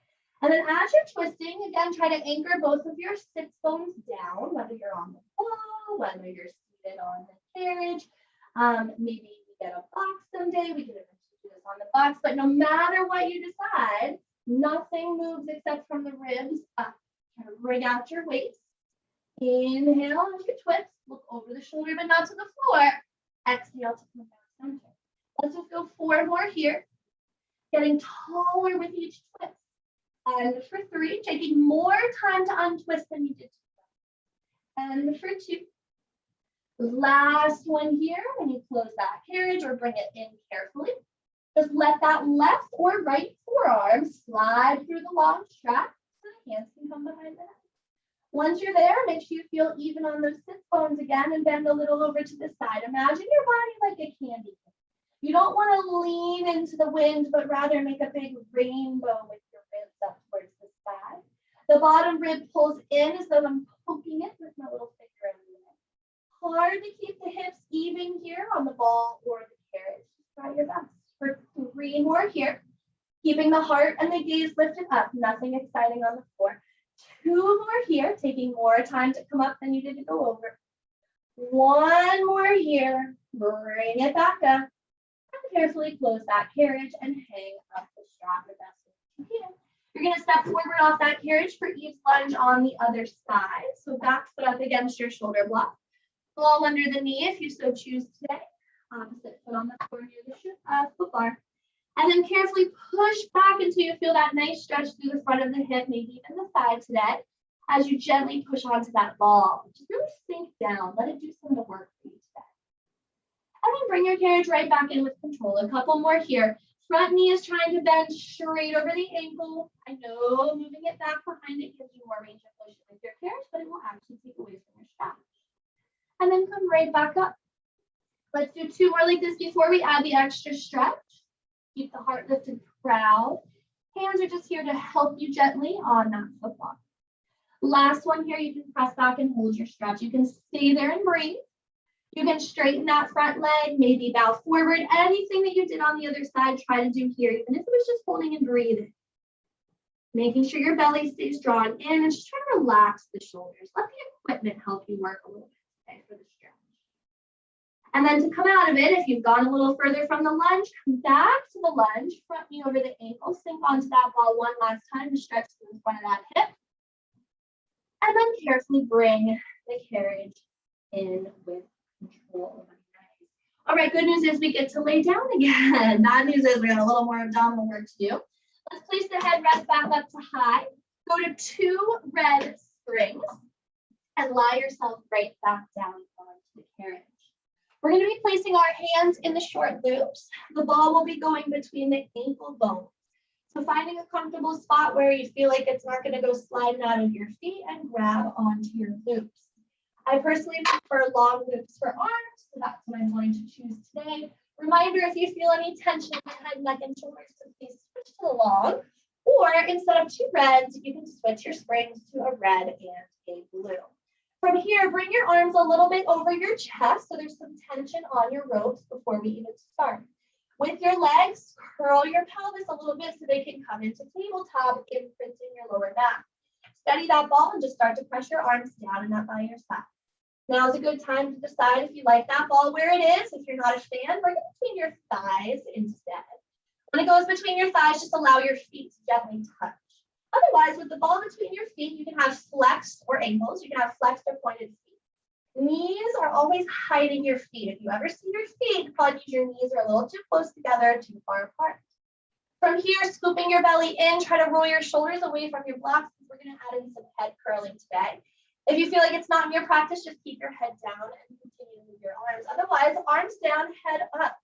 Speaker 1: And then as you're twisting, again, try to anchor both of your sits bones down, whether you're on the ball, whether you're seated on the carriage. Maybe you get a box someday. We can eventually do this on the box, but no matter what you decide, nothing moves except from the ribs up. Try to bring out your waist. Inhale as you twist. Look over the shoulder, but not to the floor. Exhale to come back center. Let's just go 4 more here. Getting taller with each twist. And for 3, taking more time to untwist than you did. And for 2. Last one here, when you close that carriage or bring it in carefully, just let that left or right forearm slide through the long strap so the hands can come behind the head. Once you're there, make sure you feel even on those sit bones again and bend a little over to the side. Imagine your body like a candy cane. You don't want to lean into the wind, but rather make a big rainbow with your ribs up towards the sky. The bottom rib pulls in as though I'm poking it with my little finger in the middle. Hard to keep the hips even here on the ball or the carriage. Just try your best. For 3 more here, keeping the heart and the gaze lifted up. Nothing exciting on the floor. 2 more here, taking more time to come up than you did to go over. 1 more here, bring it back up. And carefully close that carriage and hang up the strap the best way you can. You're going to step forward off that carriage for Eve's lunge on the other side. So back foot up against your shoulder block. Ball under the knee if you so choose today. Opposite foot on the floor near the foot bar. And then carefully push back until you feel that nice stretch through the front of the hip, maybe even the side today, as you gently push onto that ball. Just really sink down. Let it do some of the work for you today. And then bring your carriage right back in with control. A couple more here. Front knee is trying to bend straight over the ankle. I know moving it back behind it gives you more range of motion with your carriage, but it will actually take away from your strap. And then come right back up. Let's do 2 more like this before we add the extra stretch. Keep the heart lifted proud. Hands are just here to help you gently on that foot block. Last one here, you can press back and hold your stretch. You can stay there and breathe. You can straighten that front leg, maybe bow forward. Anything that you did on the other side, try to do here, even if it was just holding and breathing. Making sure your belly stays drawn in and just try to relax the shoulders. Let the equipment help you work a little bit today for the stretch. And then to come out of it, if you've gone a little further from the lunge, come back to the lunge, front knee over the ankle, sink onto that ball one last time to stretch to the front of that hip. And then carefully bring the carriage in with control. All right, good news is we get to lay down again. Bad news is we got a little more abdominal work to do. Let's place the headrest back up to high. Go to 2 red springs and lie yourself right back down onto the carriage. We're going to be placing our hands in the short loops. The ball will be going between the ankle bones. So finding a comfortable spot where you feel like it's not going to go sliding out of your feet and grab onto your loops. I personally prefer long loops for arms, so that's what I'm going to choose today. Reminder, if you feel any tension in your head, neck, and shoulders, to please switch to the long. Or instead of 2 reds, you can switch your springs to a red and a blue. From here, bring your arms a little bit over your chest so there's some tension on your ropes before we even start. With your legs, curl your pelvis a little bit so they can come into tabletop, imprinting your lower back. Steady that ball and just start to press your arms down and up by your side. Now is a good time to decide if you like that ball where it is. If you're not a fan, bring it between your thighs instead. When it goes between your thighs, just allow your feet to gently touch. Otherwise, with the ball between your feet, you can have flexed or ankles. You can have flexed or pointed feet. Knees are always hiding your feet. If you ever see your feet, probably means your knees are a little too close together, too far apart. From here, scooping your belly in, try to roll your shoulders away from your blocks. We're going to add in some head curling today. If you feel like it's not in your practice, just keep your head down and continue to move your arms. Otherwise, arms down, head up.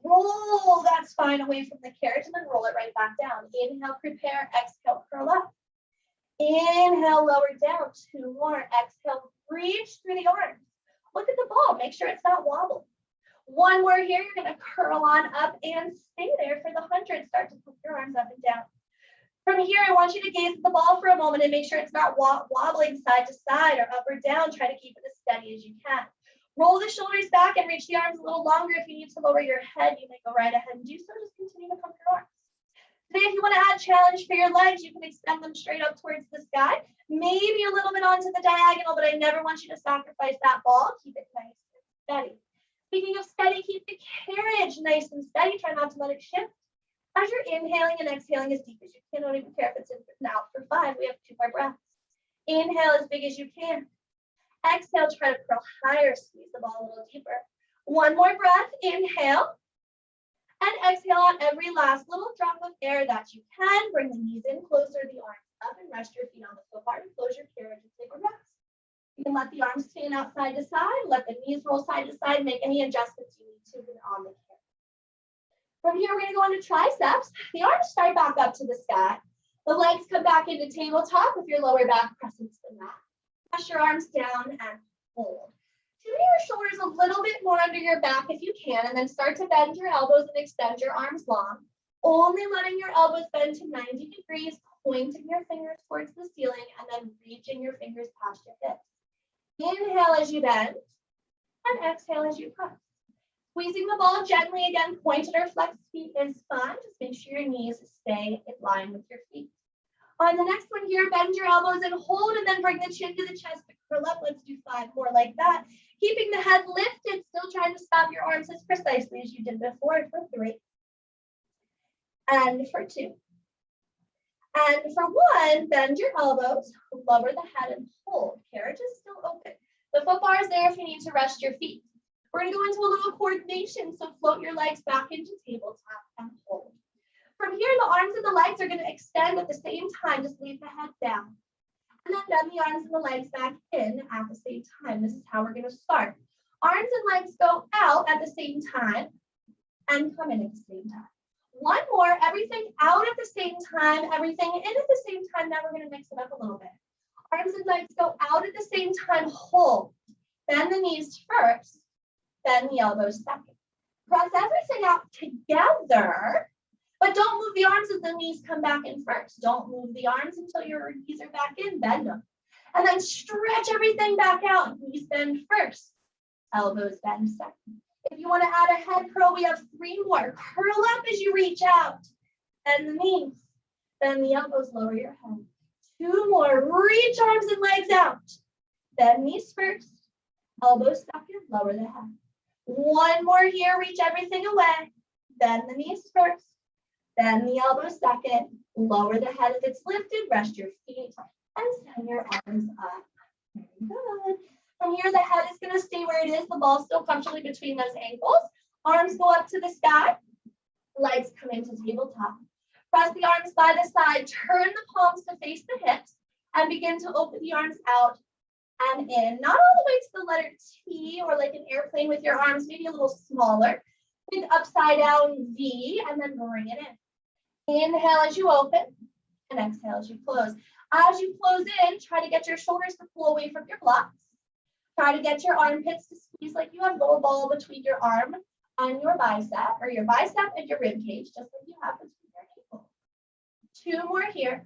Speaker 1: Roll that spine away from the carriage and then roll it right back down. Inhale, prepare, exhale, curl up. Inhale, lower down, 2 more. Exhale, reach through the arms. Look at the ball, make sure it's not wobbling. 1 more here, you're gonna curl on up and stay there for the 100. Start to put your arms up and down. From here, I want you to gaze at the ball for a moment and make sure it's not wobbling side to side or up or down. Try to keep it as steady as you can. Roll the shoulders back and reach the arms a little longer. If you need to lower your head, you may go right ahead and do so. Just continue to pump your arms. Today, if you want to add challenge for your legs, you can extend them straight up towards the sky, maybe a little bit onto the diagonal, but I never want you to sacrifice that ball. Keep it nice and steady. Speaking of steady, keep the carriage nice and steady. Try not to let it shift. As you're inhaling and exhaling as deep as you can, don't even care if it's in and out for 5. We have 2 more breaths. Inhale as big as you can. Exhale, try to curl higher, squeeze the ball a little deeper. 1 more breath, inhale. And exhale on every last little drop of air that you can. Bring the knees in closer, the arms up, and rest your feet on the foot bar and close your carriage and take a rest. You can let the arms fan out side to side, let the knees roll side to side, make any adjustments you need to on the carriage. From here, we're going to go into triceps. The arms start back up to the sky. The legs come back into tabletop with your lower back pressing to the mat. Press your arms down and hold. Tune your shoulders a little bit more under your back if you can, and then start to bend your elbows and extend your arms long. Only letting your elbows bend to 90 degrees, pointing your fingers towards the ceiling, and then reaching your fingers past your hips. Inhale as you bend, and exhale as you press. Squeezing the ball gently, again, pointed or flexed feet is fine. Just make sure your knees stay in line with your feet. On the next one here, bend your elbows and hold, and then bring the chin to the chest to curl up. Let's do 5 more like that. Keeping the head lifted, still trying to stop your arms as precisely as you did before for 3. And for 2. And for 1, bend your elbows, lower the head and hold. Carriage is still open. The foot bar is there if you need to rest your feet. We're going to go into a little coordination, so float your legs back into tabletop and hold. From here, the arms and the legs are going to extend at the same time. Just leave the head down. And then bend the arms and the legs back in at the same time. This is how we're going to start. Arms and legs go out at the same time and come in at the same time. 1 more, everything out at the same time, everything in at the same time. Now we're going to mix it up a little bit. Arms and legs go out at the same time, hold. Bend the knees first, bend the elbows second. Press everything out together, but don't move the arms as the knees come back in first. Don't move the arms until your knees are back in, bend them. And then stretch everything back out. Knees bend first, elbows bend second. If you want to add a head curl, we have 3 more. Curl up as you reach out. Bend the knees. Bend the elbows, lower your head. 2 more. Reach arms and legs out. Bend knees first. Elbows second, lower the head. 1 more here. Reach everything away. Bend the knees first. Bend the elbows second. Lower the head if it's lifted. Rest your feet and send your arms up. Very good. From here, the head is going to stay where it is. The ball's still comfortably between those ankles. Arms go up to the sky. Legs come into tabletop. Press the arms by the side. Turn the palms to face the hips and begin to open the arms out and in. Not all the way to the letter T or like an airplane with your arms, maybe a little smaller. Think upside down V and then bring it in. Inhale as you open and exhale as you close. As you close in, try to get your shoulders to pull away from your blocks. Try to get your armpits to squeeze like you have a little ball between your arm and your bicep and your rib cage, just like you have between your ankles. 2 more here.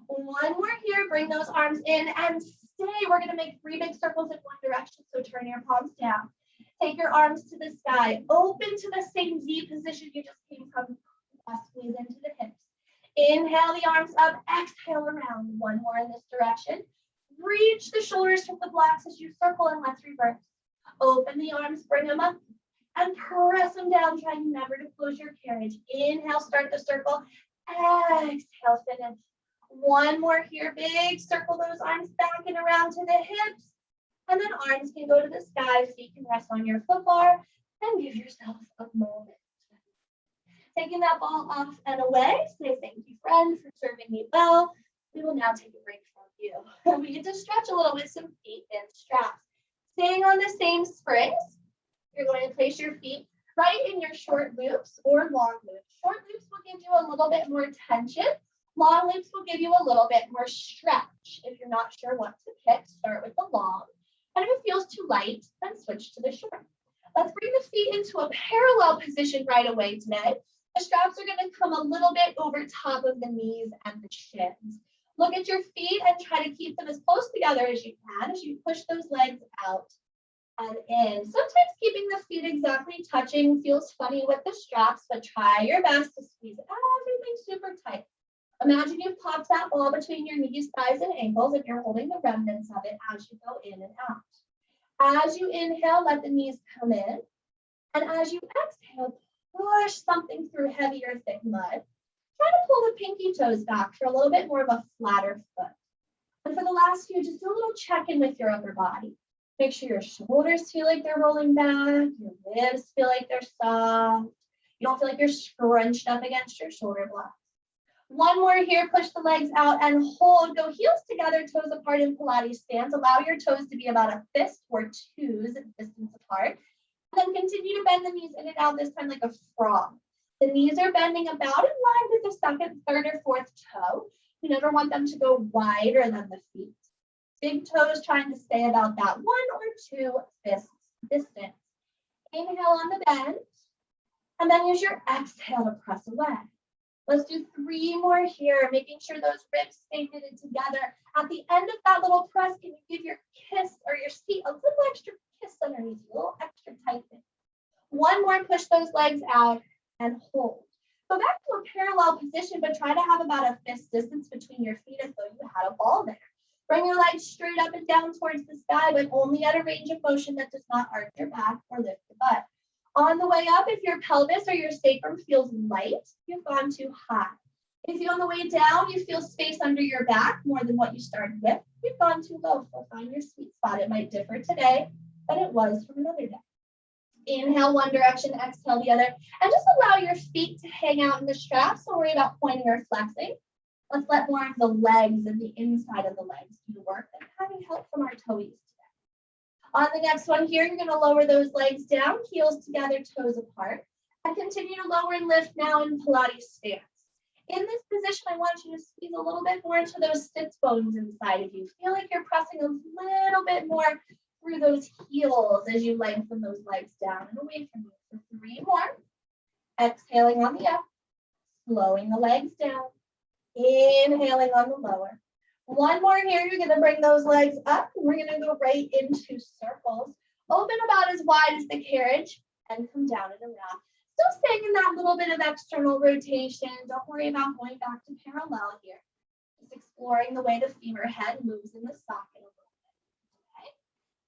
Speaker 1: 1 more here. Bring those arms in and stay. We're going to make 3 big circles in one direction. So turn your palms down. Take your arms to the sky. Open to the same Z position you just came from. Squeeze into the hips. Inhale the arms up. Exhale around. 1 more in this direction. Reach the shoulders from the blocks as you circle, and let's reverse. Open the arms, bring them up, and press them down, trying never to close your carriage. Inhale, start the circle. Exhale, finish. 1 more here, big circle those arms back and around to the hips. And then arms can go to the sky, feet can rest on your foot bar, and give yourself a moment. Taking that ball off and away, say thank you, friend, for serving me well. We will now take a break from you. We get to stretch a little with some feet in straps. Staying on the same springs, you're going to place your feet right in your short loops or long loops. Short loops will give you a little bit more tension. Long loops will give you a little bit more stretch. If you're not sure what to pick, start with the long. And if it feels too light, then switch to the short. Let's bring the feet into a parallel position right away today. The straps are going to come a little bit over top of the knees and the shins. Look at your feet and try to keep them as close together as you can as you push those legs out and in. Sometimes keeping the feet exactly touching feels funny with the straps, but try your best to squeeze everything super tight. Imagine you've popped that ball between your knees, thighs, and ankles, and you're holding the remnants of it as you go in and out. As you inhale, let the knees come in. And as you exhale, push something through heavy or thick mud. Try to pull the pinky toes back for a little bit more of a flatter foot. And for the last few, just do a little check-in with your upper body. Make sure your shoulders feel like they're rolling back, your ribs feel like they're soft. You don't feel like you're scrunched up against your shoulder blocks. 1 more here, push the legs out and hold. Go heels together, toes apart in Pilates stance. Allow your toes to be about a fist or 2s distance apart. And then continue to bend the knees in and out, this time like a frog. The knees are bending about in line with the second, third, or fourth toe. We never want them to go wider than the feet. Big toes trying to stay about that 1 or 2 fists distance. Inhale on the bend, and then use your exhale to press away. Let's do 3 more here, making sure those ribs stay knitted together. At the end of that little press, can you give your kiss or your seat a little extra kiss underneath you, a little extra tightening? 1 more, push those legs out and hold. Go back to a parallel position, but try to have about a fist distance between your feet as though you had a ball there. Bring your legs straight up and down towards the sky, but only at a range of motion that does not arch your back or lift the butt. On the way up, if your pelvis or your sacrum feels light, you've gone too high. If you on the way down, you feel space under your back more than what you started with, you've gone too low. So find your sweet spot. It might differ today than it was from another day. Inhale one direction, exhale the other, and just allow your feet to hang out in the straps. Don't worry about pointing or flexing. Let's let more of the legs and the inside of the legs do the work and having help from our toes. On the next one here, you're going to lower those legs down, heels together, toes apart, and continue to lower and lift now in Pilates stance. In this position, I want you to squeeze a little bit more into those sits bones inside of you. Feel like you're pressing a little bit more through those heels as you lengthen those legs down and away from you. For 3 more. Exhaling on the up, slowing the legs down, inhaling on the lower. 1 more here, you're going to bring those legs up, and we're going to go right into circles. Open about as wide as the carriage and come down and around. Still staying in that little bit of external rotation. Don't worry about going back to parallel here. Just exploring the way the femur head moves in the socket a little bit. Okay?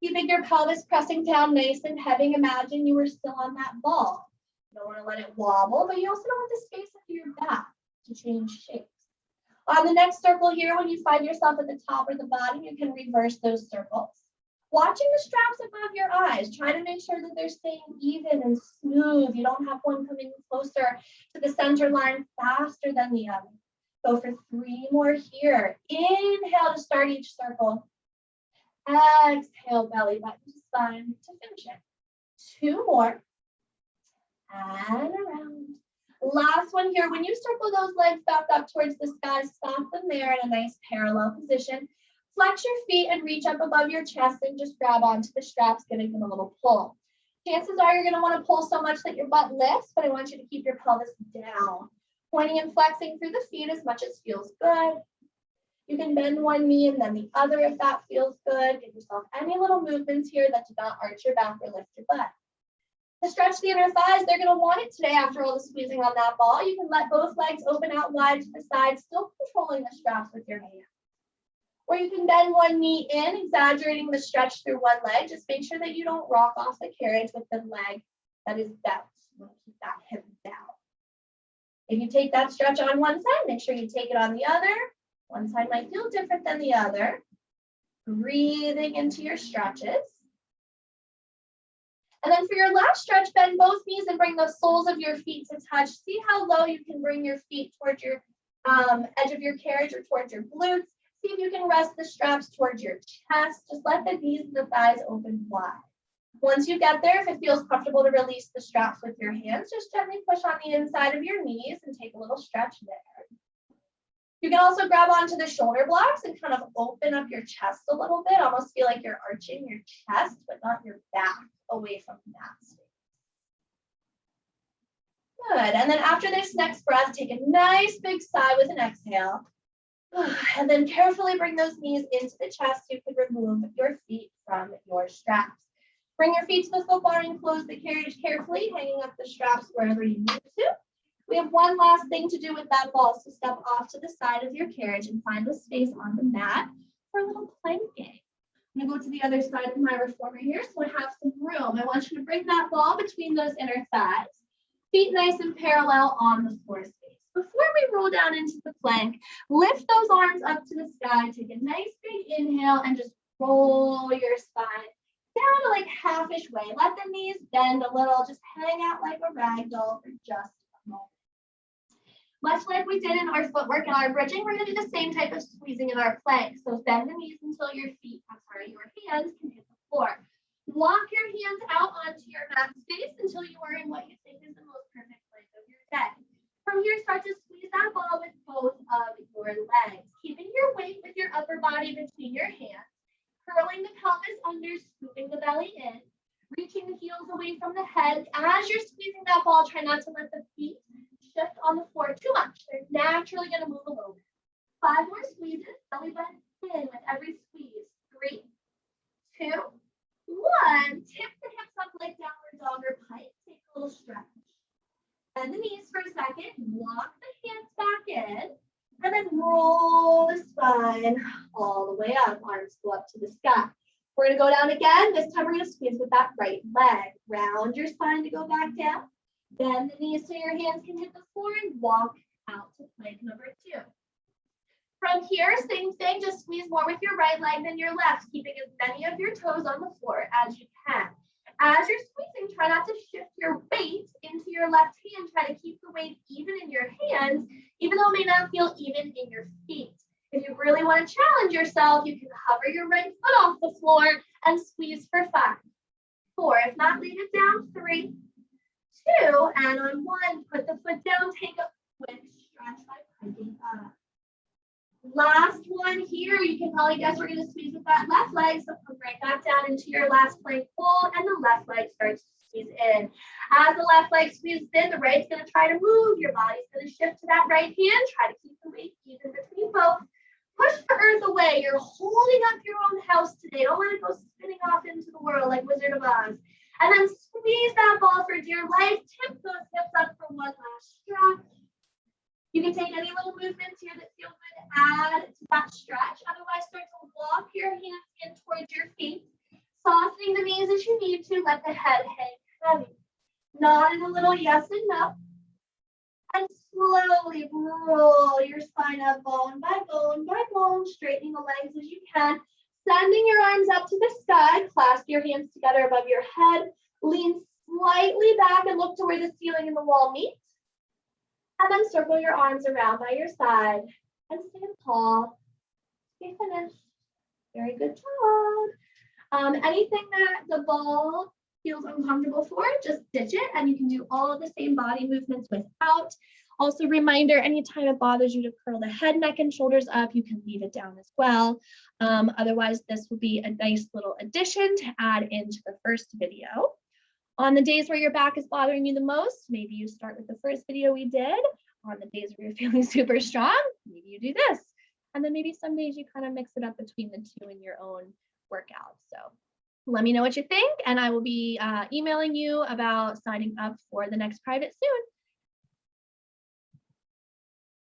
Speaker 1: Keeping your pelvis pressing down nice and heavy. Imagine you were still on that ball. You don't want to let it wobble, but you also don't want the space under your back to change shapes. On the next circle here, when you find yourself at the top or the bottom, you can reverse those circles. Watching the straps above your eyes, try to make sure that they're staying even and smooth. You don't have one coming closer to the center line faster than the other. Go for 3 more here. Inhale to start each circle. Exhale, belly button to spine to finish it. 2 more. And around. Last one here. When you circle those legs back up towards the sky, stop them there in a nice parallel position. Flex your feet and reach up above your chest and just grab onto the straps, giving them a little pull. Chances are you're going to want to pull so much that your butt lifts, but I want you to keep your pelvis down. Pointing and flexing through the feet as much as feels good. You can bend one knee and then the other if that feels good. Give yourself any little movements here that do not arch your back or lift your butt. To stretch the inner thighs, they're going to want it today after all the squeezing on that ball. You can let both legs open out wide to the side, still controlling the straps with your hand. Or you can bend one knee in, exaggerating the stretch through one leg. Just make sure that you don't rock off the carriage with the leg that is bent. Keep that hip down. If you take that stretch on one side, make sure you take it on the other. One side might feel different than the other. Breathing into your stretches. And then for your last stretch, bend both knees and bring the soles of your feet to touch. See how low you can bring your feet towards your edge of your carriage or towards your glutes. See if you can rest the straps towards your chest. Just let the knees and the thighs open wide. Once you get there, if it feels comfortable to release the straps with your hands, just gently push on the inside of your knees and take a little stretch there. You can also grab onto the shoulder blocks and kind of open up your chest a little bit, almost feel like you're arching your chest, but not your back away from that space. Good, and then after this next breath, take a nice big sigh with an exhale. And then carefully bring those knees into the chest. You can remove your feet from your straps. Bring your feet to the foot bar and close the carriage carefully, hanging up the straps wherever you need to. We have one last thing to do with that ball, so step off to the side of your carriage and find a space on the mat for a little planking. I'm gonna go to the other side of my reformer here, so I have some room. I want you to bring that ball between those inner thighs. Feet nice and parallel on the floor space. Before we roll down into the plank, lift those arms up to the sky, take a nice big inhale and just roll your spine down to like half-ish way. Let the knees bend a little, just hang out like a rag doll for just a moment. Much like we did in our footwork and our bridging, we're gonna do the same type of squeezing in our plank. So bend the knees until your hands can hit the floor. Walk your hands out onto your mat space until you are in what you think is the most perfect place of your day. From here, start to squeeze that ball with both of your legs, keeping your weight with your upper body between your hands, curling the pelvis under, scooping the belly in, reaching the heels away from the head. As you're squeezing that ball, try not to let the feet shift on the floor too much. They're naturally going to move a little bit. 5 more squeezes, belly button in with every squeeze. 3, 2, 1. Tip the hips up like downward dog or plank. Take a little stretch. Bend the knees for a second, walk the hands back in, and then roll the spine all the way up. Arms go up to the sky. We're going to go down again. This time we're going to squeeze with that right leg. Round your spine to go back down. Bend the knees so your hands can hit the floor and walk out to plank number 2. From here, same thing, just squeeze more with your right leg than your left, keeping as many of your toes on the floor as you can. As you're squeezing, try not to shift your weight into your left hand. Try to keep the weight even in your hands, even though it may not feel even in your feet. If you really want to challenge yourself, you can hover your right foot off the floor and squeeze for 5, 4. If not, leave it down. 3, 2, and on 1, put the foot down. Take a quick stretch by picking up. Last one here, you can probably guess we're going to squeeze with that left leg. So come right back down into your last plank pull, and the left leg starts to squeeze in. As the left leg squeezes in, the right's going to try to move. Your body's going to shift to that right hand. Try to keep the weight even between both. Push the earth away. You're holding up your own house today. Don't let it go spinning off into the world like Wizard of Oz. And then squeeze that ball for dear life. Tip those hips up for one last stretch. You can take any little movements here that feel good to add to that stretch. Otherwise, start to walk your hands in towards your feet, softening the knees as you need to. Let the head hang heavy. Nodding a little yes and no. And slowly roll your spine up bone by bone by bone, straightening the legs as you can. Sending your arms up to the sky. Clasp your hands together above your head. Lean slightly back and look to where the ceiling and the wall meet. And then circle your arms around by your side and stand tall. Stay finished. Very good job. Anything that the ball feels uncomfortable for, just ditch it, and you can do all of the same body movements without. Also, reminder, anytime it bothers you to curl the head, neck, and shoulders up, you can leave it down as well. Otherwise, this will be a nice little addition to add into the first video. On the days where your back is bothering you the most, maybe you start with the first video we did. On the days where you're feeling super strong, maybe you do this. And then maybe some days you kind of mix it up between the two in your own workout. So let me know what you think, and I will be emailing you about signing up for the next private soon.